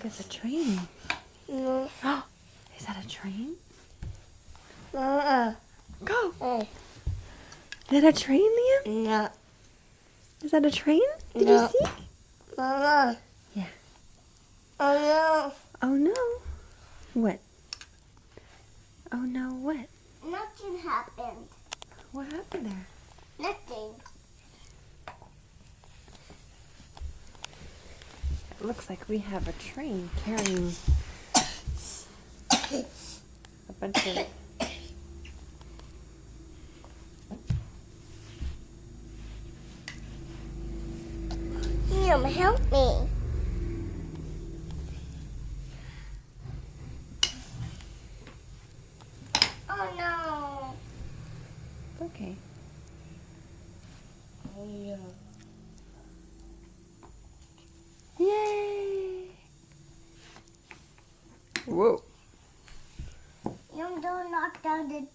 it's a train. No. Is that a train? Uh-uh. Go. Oh. Is that a train, Liam? No. Is that a train? Did No. you see? Mama. Yeah. Oh Oh no. What? Oh no, what? no. Nothing happened. What happened there? Nothing. It looks like we have a train carrying a bunch of... Liam, help me. Oh no. It's okay. Oh yeah. Yay! Whoa. Liam, don't knock down the